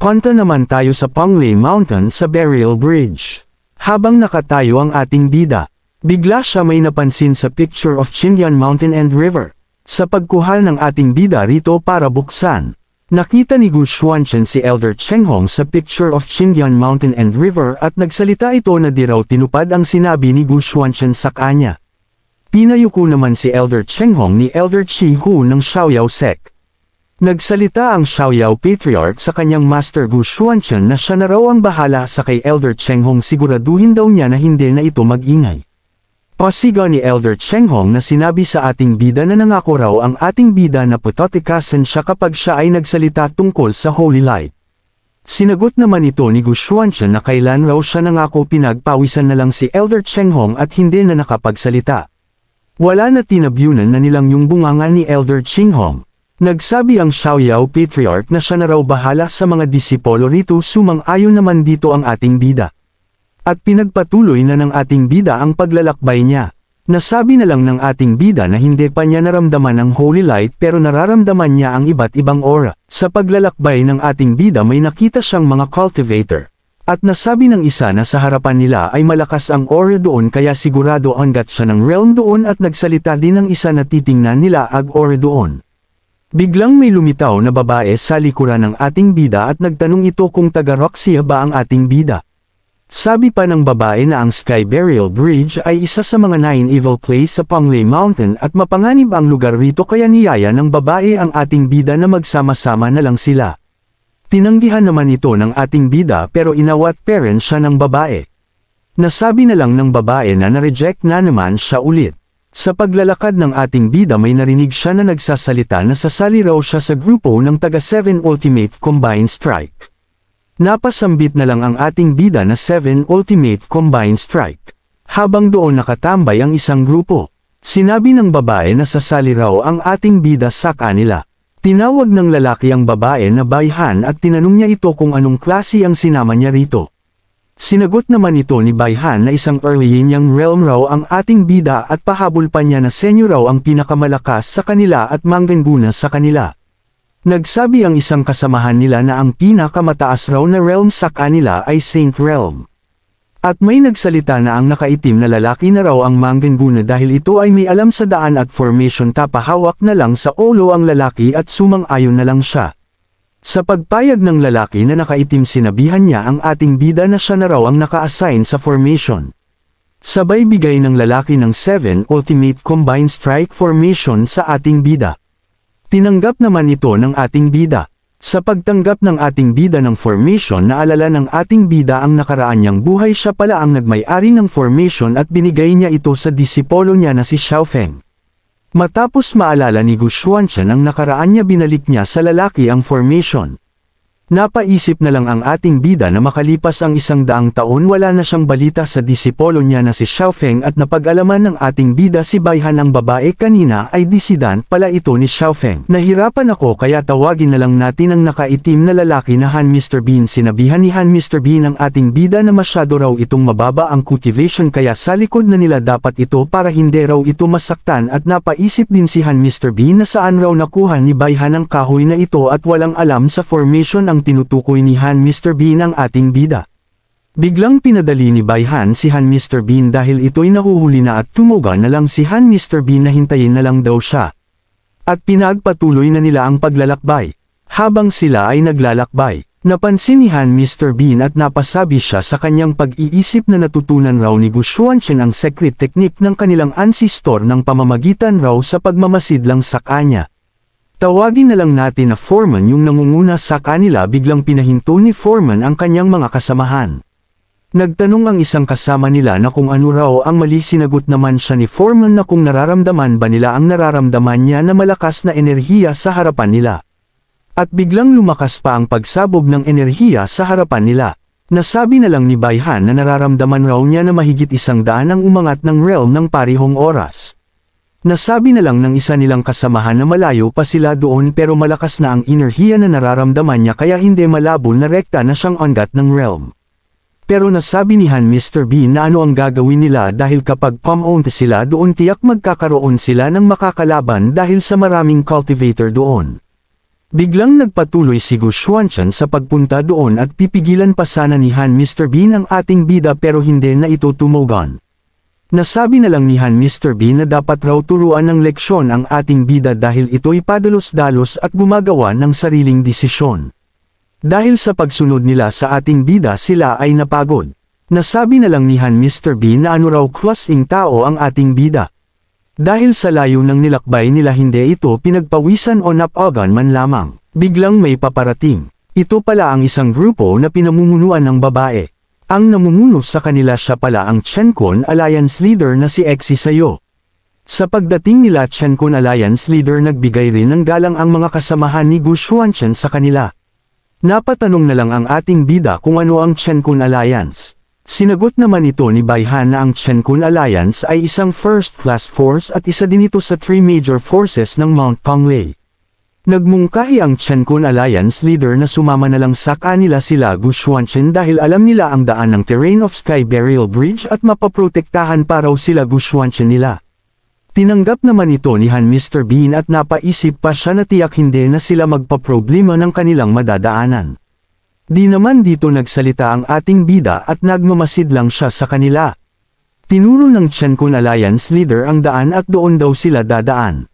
Punta naman tayo sa Ponglei Mountain sa Burial Bridge. Habang nakatayo ang ating bida, bigla siya may napansin sa picture of Qingyan Mountain and River. Sa pagkuhal ng ating bida rito para buksan, nakita ni Gu Xuanchen si Elder Chenghong sa picture of Qingyan Mountain and River at nagsalita ito na di raw tinupad ang sinabi ni Gu Xuanchen sa kanya. Pinayuko naman si Elder Chenghong ni Elder Chi Hu ng Xiaoyao sect. Nagsalita ang Xiaoyao Patriarch sa kanyang Master Gu Xuanchen na siya na raw ang bahala sa kay Elder Chenghong, siguraduhin daw niya na hindi na ito mag-ingay. Pasigaw ni Elder Chenghong na sinabi sa ating bida na nangako raw ang ating bida na putotikasan siya kapag siya ay nagsalita tungkol sa Holy Light. Sinagot naman ito ni Gu Xuanchen na kailan raw siya nangako, pinagpawisan na lang si Elder Chenghong at hindi na nakapagsalita. Wala na tinabyunan na nilang yung bunganga ni Elder Chenghong. Nagsabi ang Xiaoyao Patriarch na siya na raw bahala sa mga disipolo rito, sumang-ayon naman dito ang ating bida. At pinagpatuloy na ng ating bida ang paglalakbay niya. Nasabi na lang ng ating bida na hindi pa niya naramdaman ang Holy Light pero nararamdaman niya ang iba't ibang aura. Sa paglalakbay ng ating bida may nakita siyang mga cultivator. At nasabi ng isa na sa harapan nila ay malakas ang aura doon, kaya sigurado hanggat siya ng realm doon, at nagsalita din ng isa na titingnan nila ang aura doon. Biglang may lumitaw na babae sa likuran ng ating bida at nagtanong ito kung taga Roxia ba ang ating bida. Sabi pa ng babae na ang Sky Burial Bridge ay isa sa mga 9 evil place sa Ponglei Mountain at mapanganib ang lugar rito, kaya niyaya ng babae ang ating bida na magsama-sama na lang sila. Tinanggihan naman ito ng ating bida pero inawat parent siya ng babae. Nasabi na lang ng babae na na-reject na naman siya ulit. Sa paglalakad ng ating bida may narinig siya na nagsasalita na sasali raw siya sa grupo ng taga 7 Ultimate Combined Strike. Napasambit na lang ang ating bida na 7 Ultimate Combined Strike. Habang doon nakatambay ang isang grupo, sinabi ng babae na sasali raw ang ating bida sa kanila. Tinawag ng lalaki ang babae na Baihan at tinanong niya ito kung anong klase ang sinama niya rito. Sinagot naman ito ni Baihan na isang early yin-yang realm raw ang ating bida at pahabol pa niya na senyo raw ang pinakamalakas sa kanila at manggana sa kanila. Nagsabi ang isang kasamahan nila na ang pinakamataas raw na realm sa kanila ay Saint Realm. At may nagsalita na ang nakaitim na lalaki na raw ang manggana dahil ito ay may alam sa daan at formation, tapahawak na lang sa ulo ang lalaki at sumang-ayon na lang siya. Sa pagpayag ng lalaki na nakaitim, sinabihan niya ang ating bida na siya na raw ang naka-assign sa formation. Sabay bigay ng lalaki ng 7 Ultimate Combined Strike formation sa ating bida. Tinanggap naman ito ng ating bida. Sa pagtanggap ng ating bida ng formation, naalala ng ating bida ang nakaraan niyang buhay, siya pala ang nagmay-ari ng formation at binigay niya ito sa disipolo niya na si Xiaofeng. Matapos maalala ni Gu Xuanchen ang nakaraan niya, binalik niya sa lalaki ang formation. Napaisip na lang ang ating bida na makalipas ang 100 taon wala na siyang balita sa disipolo niya na si Xiaofeng at napag-alaman ng ating bida si Baihan ang babae kanina ay disidant pala ito ni Xiaofeng. Nahirapan ako kaya tawagin na lang natin ang nakaitim na lalaki na Han Mr. Bean. Sinabihan ni Han Mr. Bean ang ating bida na masyado raw itong mababa ang cultivation kaya sa likod na nila dapat ito para hindi raw ito masaktan, at napaisip din si Han Mr. Bean na saan raw nakuha ni Baihan ang kahoy na ito at walang alam sa formation ang tinutukoy ni Han Mr. Bean ang ating bida. Biglang pinadali ni Baihan si Han Mr. Bean dahil ito'y nahuhuli na at tumuga na lang si Han Mr. Bean na hintayin na lang daw siya. At pinagpatuloy na nila ang paglalakbay. Habang sila ay naglalakbay, napansin ni Han Mr. Bean at napasabi siya sa kanyang pag-iisip na natutunan raw ni Gu Xuanchen ang secret technique ng kanilang ancestor ng pamamagitan raw sa pagmamasid lang sa kanya. Tawagin na lang natin na Foreman yung nangunguna sa kanila. Biglang pinahinto ni Foreman ang kanyang mga kasamahan. Nagtanong ang isang kasama nila na kung ano raw ang mali. Sinagot naman siya ni Foreman na kung nararamdaman ba nila ang nararamdaman niya na malakas na enerhiya sa harapan nila. At biglang lumakas pa ang pagsabog ng enerhiya sa harapan nila. Nasabi na lang ni Baihan na nararamdaman raw niya na mahigit 100 ang umangat ng realm ng parihong oras. Nasabi na lang ng isa nilang kasamahan na malayo pa sila doon pero malakas na ang enerhiya na nararamdaman niya kaya hindi malabo na rekta na siyang angat ng realm. Pero nasabi ni Han Mr. Bean na ano ang gagawin nila dahil kapag pump-on sila doon tiyak magkakaroon sila ng makakalaban dahil sa maraming cultivator doon. Biglang nagpatuloy si Gu Xuanchen sa pagpunta doon at pipigilan pa sana ni Han Mr. Bean ang ating bida pero hindi na ito tumugon. Nasabi na lang ni Han Mr. Bean na dapat raw turuan ng leksyon ang ating bida dahil ito'y padalos-dalos at gumagawa ng sariling desisyon. Dahil sa pagsunod nila sa ating bida sila ay napagod. Nasabi na lang ni Han Mr. Bean na ano raw klaseng tao ang ating bida. Dahil sa layo ng nilakbay nila hindi ito pinagpawisan o napagan man lamang. Biglang may paparating. Ito pala ang isang grupo na pinamumunuan ng babae. Ang namumuno sa kanila siya pala ang Chenkun Alliance Leader na si Exi Sayo. Sa pagdating nila Chenkun Alliance Leader nagbigay rin ng galang ang mga kasamahan ni Gu Xuanchen sa kanila. Napatanong na lang ang ating bida kung ano ang Chenkun Alliance. Sinagot naman ito ni Baihan na ang Chenkun Alliance ay isang first-class force at isa din ito sa 3 major forces ng Mount Panglay. Nagmungkahi ang Chenkun Alliance Leader na sumama na lang sa kanila sila Gu Xuanchen dahil alam nila ang daan ng Terrain of Sky Burial Bridge at mapaprotektahan pa raw sila Gu Xuanchen nila. Tinanggap naman ito ni Han Mr. Bean at napaisip pa siya na tiyak hindi na sila magpaproblema ng kanilang madadaanan. Di naman dito nagsalita ang ating bida at nagmamasid lang siya sa kanila. Tinuro ng Chenkun Alliance Leader ang daan at doon daw sila dadaan.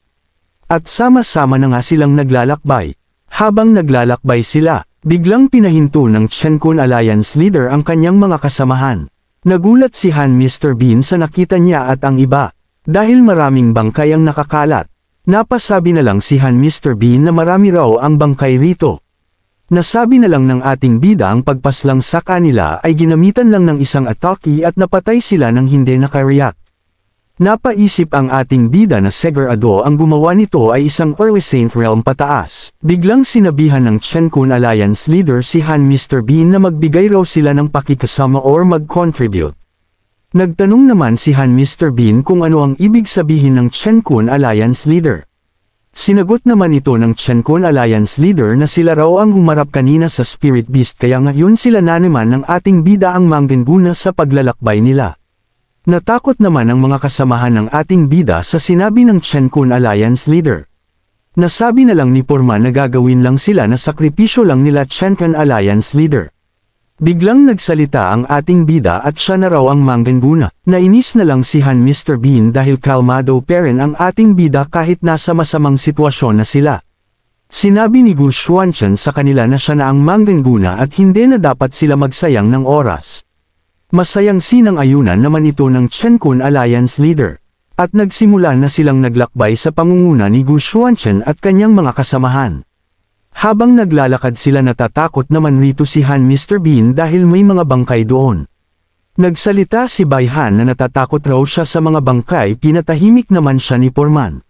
At sama-sama na nga silang naglalakbay. Habang naglalakbay sila, biglang pinahinto ng Chenkun Alliance Leader ang kanyang mga kasamahan. Nagulat si Han Mr. Bean sa nakita niya at ang iba. Dahil maraming bangkay ang nakakalat. Napasabi na lang si Han Mr. Bean na marami raw ang bangkay rito. Nasabi na lang ng ating bida ang pagpaslang sa kanila ay ginamitan lang ng isang atake at napatay sila nang hindi nakareact. Napaisip ang ating bida na Segurado ang gumawa nito ay isang early Saint Realm pataas. Biglang sinabihan ng Chenkun Alliance Leader si Han Mr. Bean na magbigay raw sila ng pakikasama or mag-contribute. Nagtanong naman si Han Mr. Bean kung ano ang ibig sabihin ng Chenkun Alliance Leader. Sinagot naman ito ng Chenkun Alliance Leader na sila raw ang humarap kanina sa Spirit Beast kaya ngayon sila na naman ng ating bida ang mangguna sa paglalakbay nila. Natakot naman ang mga kasamahan ng ating bida sa sinabi ng Chenkun Alliance Leader. Nasabi na lang ni Porma na gagawin lang sila na sakripisyo lang nila Chenkun Alliance Leader. Biglang nagsalita ang ating bida at siya na raw ang mangguna. Nainis na lang si Han Mr. Bean dahil kalmado pa rin ang ating bida kahit nasa masamang sitwasyon na sila. Sinabi ni Gu Xuanchen sa kanila na siya na ang mangguna at hindi na dapat sila magsayang ng oras. Masayang sinang-ayunan naman ito ng Chenkun Alliance Leader. At nagsimula na silang naglakbay sa pangunguna ni Gu Xuanchen at kanyang mga kasamahan. Habang naglalakad sila natatakot naman rito si Han Mr. Bean dahil may mga bangkay doon. Nagsalita si Baihan na natatakot raw siya sa mga bangkay pinatahimik naman siya ni Porman.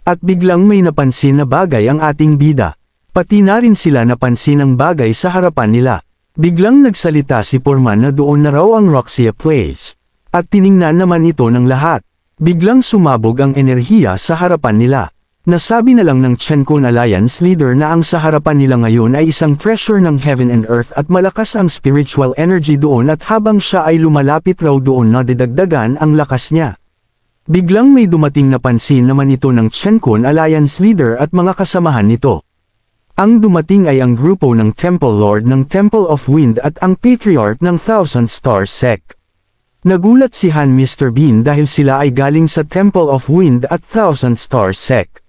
At biglang may napansin na bagay ang ating bida. Pati na rin sila napansin ang bagay sa harapan nila. Biglang nagsalita si Porman na doon na raw ang Roxia Place. At tiningnan naman ito ng lahat. Biglang sumabog ang enerhiya sa harapan nila. Nasabi na lang ng Chenkun Alliance Leader na ang sa harapan nila ngayon ay isang treasure ng Heaven and Earth at malakas ang spiritual energy doon at habang siya ay lumalapit raw doon nadidagdagan ang lakas niya. Biglang may dumating na pansin naman ito ng Chenkun Alliance Leader at mga kasamahan nito. Ang dumating ay ang grupo ng Temple Lord ng Temple of Wind at ang Patriarch ng Thousand Star Sect. Nagulat si Han Mr. Bean dahil sila ay galing sa Temple of Wind at Thousand Star Sect.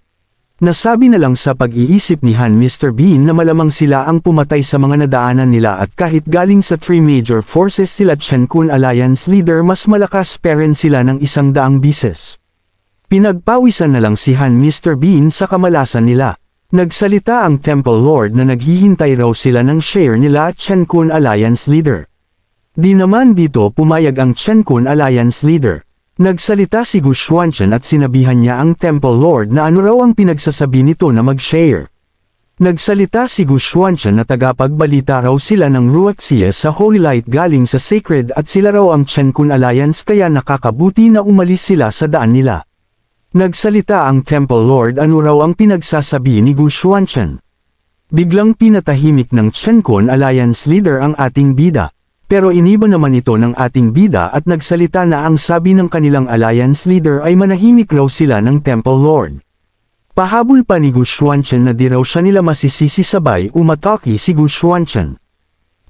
Nasabi na lang sa pag-iisip ni Han Mr. Bean na malamang sila ang pumatay sa mga nadaanan nila at kahit galing sa 3 major forces sila Chenkun Alliance Leader mas malakas pa rin sila ng 100 bises. Pinagpawisan na lang si Han Mr. Bean sa kamalasan nila. Nagsalita ang Temple Lord na naghihintay raw sila ng share nila Chenkun Alliance Leader. Di naman dito pumayag ang Chenkun Alliance Leader. Nagsalita si Gu Xuanchen at sinabihan niya ang Temple Lord na ano raw ang pinagsasabi nito na mag-share. Nagsalita si Gu Xuanchen na tagapagbalita raw sila ng Ruaxia sa Holy Light galing sa Sacred at sila raw ang Chenkun Alliance kaya nakakabuti na umalis sila sa daan nila. Nagsalita ang Temple Lord ano raw ang pinagsasabi ni Gu Xuanchen. Biglang pinatahimik ng Chenkun Alliance Leader ang ating bida. Pero iniba naman ito ng ating bida at nagsalita na ang sabi ng kanilang Alliance Leader ay manahimik raw sila ng Temple Lord. Pahabol pa ni Gu Xuanchen na di raw siya nila masisisi sabay umatake si Gu Xuanchen.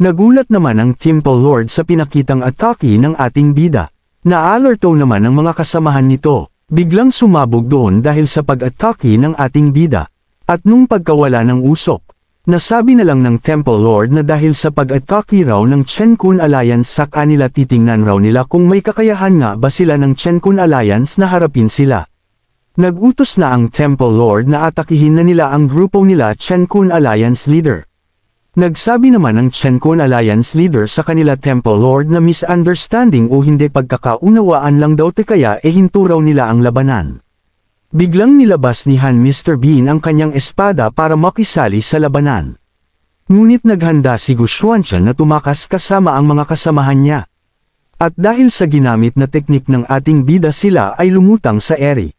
Nagulat naman ang Temple Lord sa pinakitang atake ng ating bida. Naalerto naman ang mga kasamahan nito, biglang sumabog doon dahil sa pag-atake ng ating bida. At nung pagkawala ng usok, nasabi na lang ng Temple Lord na dahil sa pag-atake raw ng Chen Kun Alliance sa kanila titingnan raw nila kung may kakayahan nga ba sila ng Chen Kun Alliance na harapin sila. Nagutos na ang Temple Lord na atakihin na nila ang grupo nila Chen Kun Alliance Leader. Nagsabi naman ang Chen Kun Alliance Leader sa kanila Temple Lord na misunderstanding o hindi pagkakaunawaan lang daw kaya hinto raw nila ang labanan. Biglang nilabas ni Han Mr. Bean ang kanyang espada para makisali sa labanan. Ngunit naghanda si Gu Xuanchen na tumakas kasama ang mga kasamahan niya. At dahil sa ginamit na teknik ng ating bida sila ay lumutang sa ere.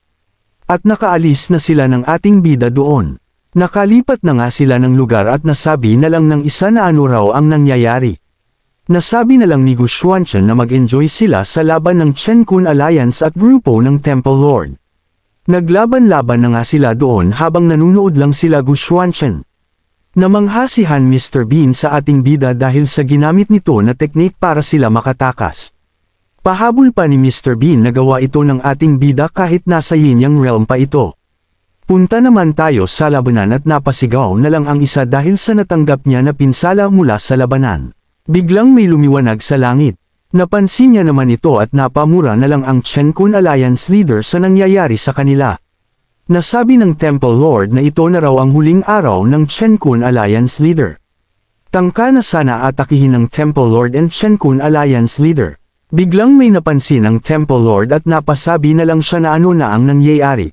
At nakaalis na sila ng ating bida doon. Nakalipat na nga sila ng lugar at nasabi na lang ng isa na ano raw ang nangyayari. Nasabi na lang ni Gu Xuanchen na mag-enjoy sila sa laban ng Chen Kun Alliance at grupo ng Temple Lord. Naglaban-laban na nga sila doon habang nanunood lang sila Gu Xuanchen. Namangha si Han Mr. Bean sa ating bida dahil sa ginamit nito na teknik para sila makatakas. Pahabol pa ni Mr. Bean na gawa ito ng ating bida kahit nasa Yin-Yang realm pa ito. Punta naman tayo sa labanan at napasigaw na lang ang isa dahil sa natanggap niya na pinsala mula sa labanan. Biglang may lumiwanag sa langit. Napansin niya naman ito at napamura na lang ang Chen Kun Alliance Leader sa nangyayari sa kanila. Nasabi ng Temple Lord na ito na raw ang huling araw ng Chen Kun Alliance Leader. Tangka na sana atakihin ng Temple Lord and Chen Kun Alliance Leader. Biglang may napansin ang Temple Lord at napasabi na lang siya na ano na ang nangyayari.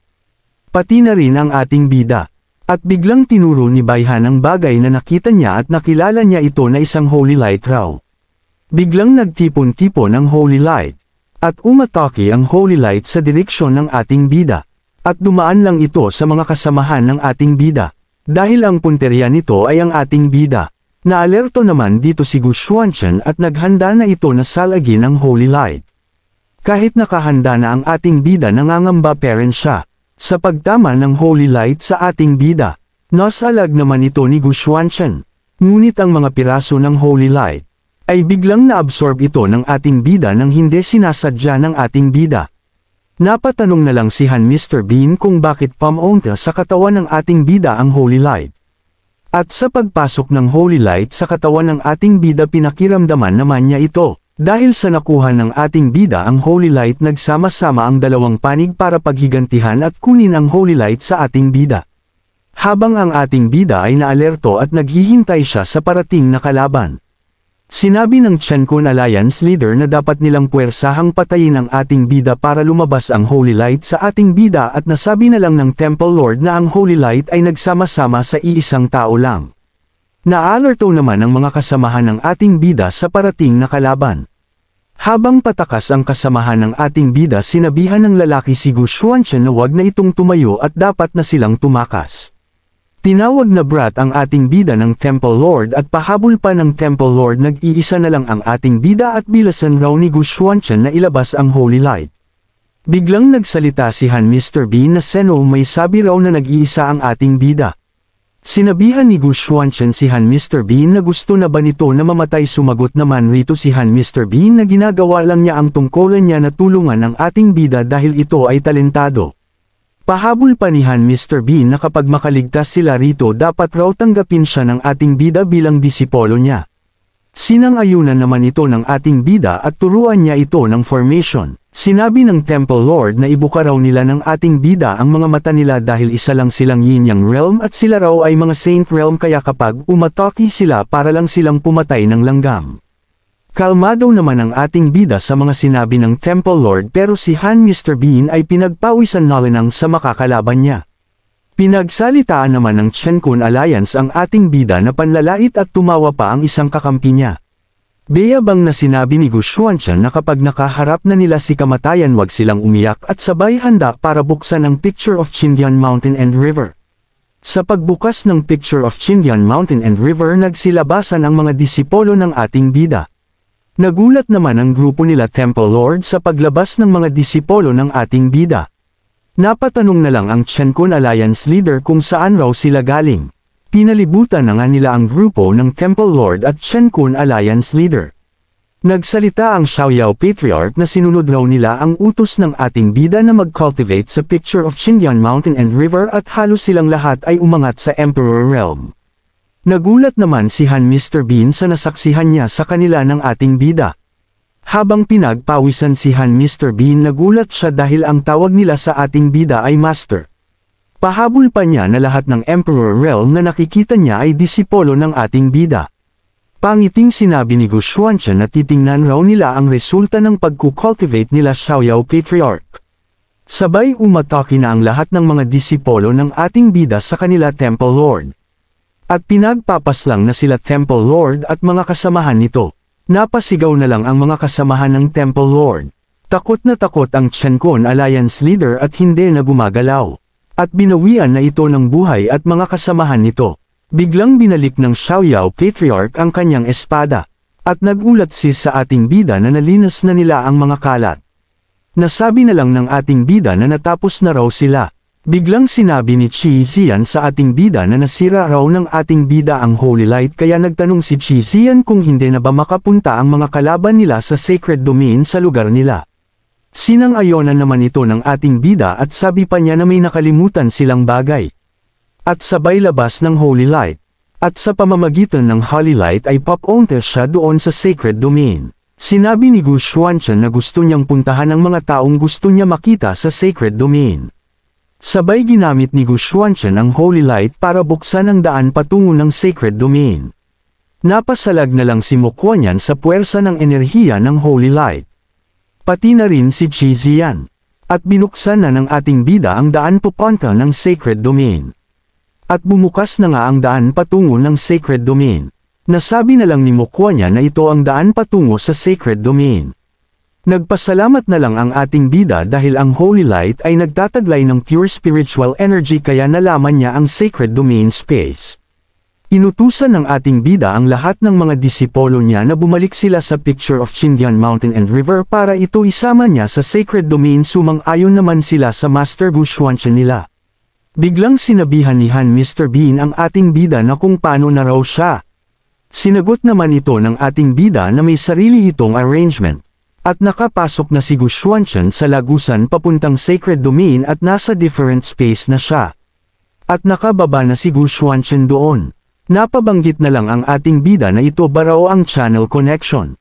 Pati na rin ang ating bida. At biglang tinuro ni Baihan ang bagay na nakita niya at nakilala niya ito na isang holy light raw. Biglang nagtipon-tipon ang holy light. At umatake ang holy light sa direksyon ng ating bida. At dumaan lang ito sa mga kasamahan ng ating bida. Dahil ang punteriya nito ay ang ating bida. Naalerto naman dito si Gu Xuanchen at naghanda na ito na salagin ang holy light. Kahit nakahanda na ang ating bida nangangamba pa rin siya. Sa pagtama ng holy light sa ating bida. Nasalag naman ito ni Gu Xuanchen. Ngunit ang mga piraso ng holy light ay biglang na-absorb ito ng ating bida nang hindi sinasadya ng ating bida. Napatanong na lang si Han Mr. Bean kung bakit pumunta sa katawan ng ating bida ang holy light. At sa pagpasok ng holy light sa katawan ng ating bida pinakiramdaman naman niya ito. Dahil sa nakuha ng ating bida ang holy light nagsama-sama ang dalawang panig para paghigantihan at kunin ang holy light sa ating bida. Habang ang ating bida ay naalerto at naghihintay siya sa parating na kalaban. Sinabi ng Chen Kun Alliance Leader na dapat nilang puwersahang patayin ang ating bida para lumabas ang holy light sa ating bida at nasabi na lang ng Temple Lord na ang holy light ay nagsama-sama sa iisang tao lang. Naalerto naman ang mga kasamahan ng ating bida sa parating na kalaban. Habang patakas ang kasamahan ng ating bida sinabihan ng lalaki si Gu Xuanchen na wag na itong tumayo at dapat na silang tumakas. Tinawag na brat ang ating bida ng Temple Lord at pahabol pa ng Temple Lord nag-iisa na lang ang ating bida at bilasan raw ni Gu Xuanchen na ilabas ang holy light. Biglang nagsalita si Han Mr. Bean na Seno may sabi raw na nag-iisa ang ating bida. Sinabihan ni Gu Xuanchen si Han Mr. Bean na gusto na ba nito na mamatay sumagot naman rito si Han Mr. Bean na ginagawa lang niya ang tungkulan niya na tulungan ang ating bida dahil ito ay talentado. Pahabol pa ni Han Mr. Bean na kapag makaligtas sila rito dapat raw tanggapin siya ng ating bida bilang disipolo niya. Sinang-ayunan naman ito ng ating bida at turuan niya ito ng formation. Sinabi ng Temple Lord na ibuka raw nila ng ating bida ang mga mata nila dahil isa lang silang Yin-Yang realm at sila raw ay mga Saint realm kaya kapag umatake sila para lang silang pumatay ng langgam. Kalmado naman ang ating bida sa mga sinabi ng Temple Lord pero si Han Mr. Bean ay pinagpawisan na lang sa makakalaban niya. Pinagsalitaan naman ng Chen Kun Alliance ang ating bida na panlalait at tumawa pa ang isang kakampi niya. Beyabang na sinabi ni Gu Xuanchen na kapag nakaharap na nila si kamatayan wag silang umiyak at sabay handa para buksan ang picture of Qingdian Mountain and River. Sa pagbukas ng picture of Qingdian Mountain and River nagsilabasan ang mga disipolo ng ating bida. Nagulat naman ang grupo nila Temple Lord sa paglabas ng mga disipolo ng ating bida. Napatanong na lang ang Chen Kun Alliance leader kung saan raw sila galing. Pinalibutan na nga nila ang grupo ng Temple Lord at Chen Kun Alliance leader. Nagsalita ang Xiaoyao Patriarch na sinunod raw nila ang utos ng ating bida na mag-cultivate sa picture of Xindian Mountain and River at halos silang lahat ay umangat sa Emperor Realm. Nagulat naman si Han Mr. Bean sa nasaksihan niya sa kanila ng ating bida. Habang pinagpawisan si Han Mr. Bean nagulat siya dahil ang tawag nila sa ating bida ay Master. Pahabol pa niya na lahat ng Emperor Realm na nakikita niya ay disipolo ng ating bida. Pangiting sinabi ni Gu Xuanchen na titingnan raw nila ang resulta ng pagkukultivate nila Xiaoyao Patriarch. Sabay umatake na ang lahat ng mga disipolo ng ating bida sa kanila Temple Lord. At pinagpapaslang na sila Temple Lord at mga kasamahan nito. Napasigaw na lang ang mga kasamahan ng Temple Lord. Takot na takot ang Chen Kun Alliance leader at hindi na gumagalaw. At binawian na ito ng buhay at mga kasamahan nito. Biglang binalik ng Xiaoyao Patriarch ang kanyang espada. At nagulat sa ating bida na nalinas na nila ang mga kalat. Nasabi na lang ng ating bida na natapos na raw sila. Biglang sinabi ni Qi Ziyan sa ating bida na nasira raw ng ating bida ang Holy Light kaya nagtanong si Qi Ziyan kung hindi na ba makapunta ang mga kalaban nila sa Sacred Domain sa lugar nila. Sinang-ayonan naman ito ng ating bida at sabi pa niya na may nakalimutan silang bagay. At sabay labas ng Holy Light. At sa pamamagitan ng Holy Light ay pop-onte siya doon sa Sacred Domain. Sinabi ni Gu Xuanchen na gusto niyang puntahan ang mga taong gusto niya makita sa Sacred Domain. Sabay ginamit ni Gu Xuanchen ang Holy Light para buksan ang daan patungo ng Sacred Domain. Napasalag na lang si Mo Kuan-Yan sa puwersa ng enerhiya ng Holy Light. Pati na rin si Qi Ziyan. At binuksan na ng ating bida ang daan papunta ng Sacred Domain. At bumukas na nga ang daan patungo ng Sacred Domain. Nasabi na lang ni Mo Kuan-Yan na ito ang daan patungo sa Sacred Domain. Nagpasalamat na lang ang ating bida dahil ang Holy Light ay nagtataglay ng pure spiritual energy kaya nalaman niya ang Sacred Domain space. Inutusan ng ating bida ang lahat ng mga disipolo niya na bumalik sila sa picture of Xindian Mountain and River para ito isama niya sa Sacred Domain sumang-ayon naman sila sa Master Gu Xuanchen nila. Biglang sinabihan ni Han Mr. Bean ang ating bida na kung paano na raw siya. Sinagot naman ito ng ating bida na may sarili itong arrangement. At nakapasok na si Gu Xuanchen sa lagusan papuntang Sacred Domain at nasa different space na siya. At nakababa na si Gu Xuanchen doon. Napabanggit na lang ang ating bida na ito ba raw ang channel connection.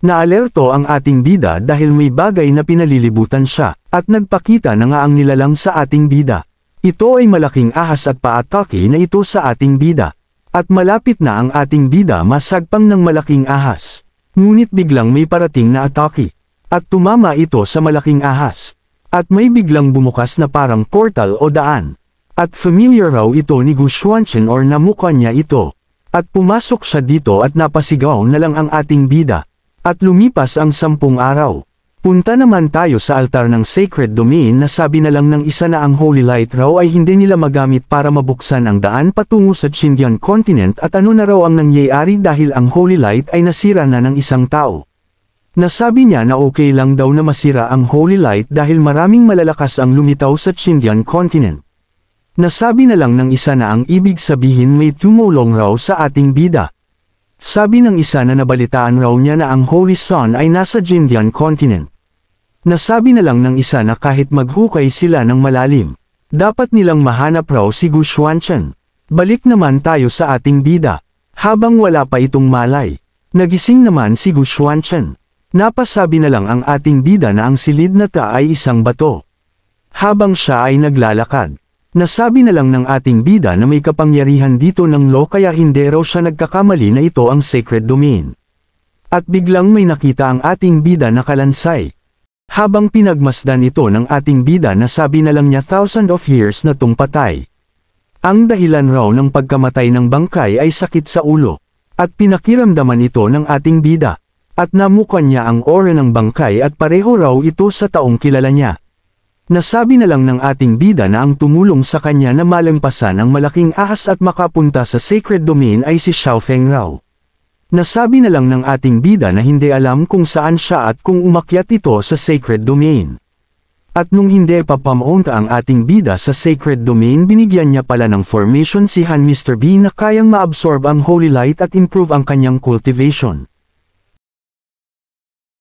Naalerto ang ating bida dahil may bagay na pinalilibutan siya, at nagpakita na nga ang nilalang sa ating bida. Ito ay malaking ahas at paatake na ito sa ating bida. At malapit na ang ating bida masagpang ng malaking ahas. Ngunit biglang may parating na atake. At tumama ito sa malaking ahas. At may biglang bumukas na parang portal o daan. At familiar raw ito ni Gu Xuanchen or namukha niya ito. At pumasok siya dito at napasigaw na lang ang ating bida. At lumipas ang 10 araw. Punta naman tayo sa altar ng Sacred Domain na sabi na lang ng isa na ang Holy Light raw ay hindi nila magamit para mabuksan ang daan patungo sa Xindian Continent at ano na raw ang nangyayari dahil ang Holy Light ay nasira na ng isang tao. Nasabi niya na okay lang daw na masira ang Holy Light dahil maraming malalakas ang lumitaw sa Xindian Continent. Nasabi na lang ng isa na ang ibig sabihin may tumulong raw sa ating bida. Sabi ng isa na nabalitaan raw niya na ang Holy Sun ay nasa Xindian Continent. Nasabi na lang ng isa na kahit maghukay sila ng malalim, dapat nilang mahanap raw si Gu Xuanchen. Balik naman tayo sa ating bida. Habang wala pa itong malay, nagising naman si Gu Xuanchen. Napasabi na lang ang ating bida na ang silid na ta ay isang bato. Habang siya ay naglalakad, nasabi na lang ng ating bida na may kapangyarihan dito ng law kaya hindi raw siya nagkakamali na ito ang Sacred Domain. At biglang may nakita ang ating bida na kalansay. Habang pinagmasdan ito ng ating bida na sabi na lang niya 1,000 of years na tung patay. Ang dahilan raw ng pagkamatay ng bangkay ay sakit sa ulo. At pinakiramdaman ito ng ating bida. At namukha niya ang aura ng bangkay at pareho raw ito sa taong kilala niya. Nasabi na lang ng ating bida na ang tumulong sa kanya na malampasan ang malaking ahas at makapunta sa Sacred Domain ay si Xiaofeng raw. Nasabi na lang ng ating bida na hindi alam kung saan siya at kung umakyat ito sa Sacred Domain. At nung hindi pa pamunta ang ating bida sa sacred domain, binigyan niya pala ng formation si Han Mr. B na kayang maabsorb ang holy light at improve ang kanyang cultivation.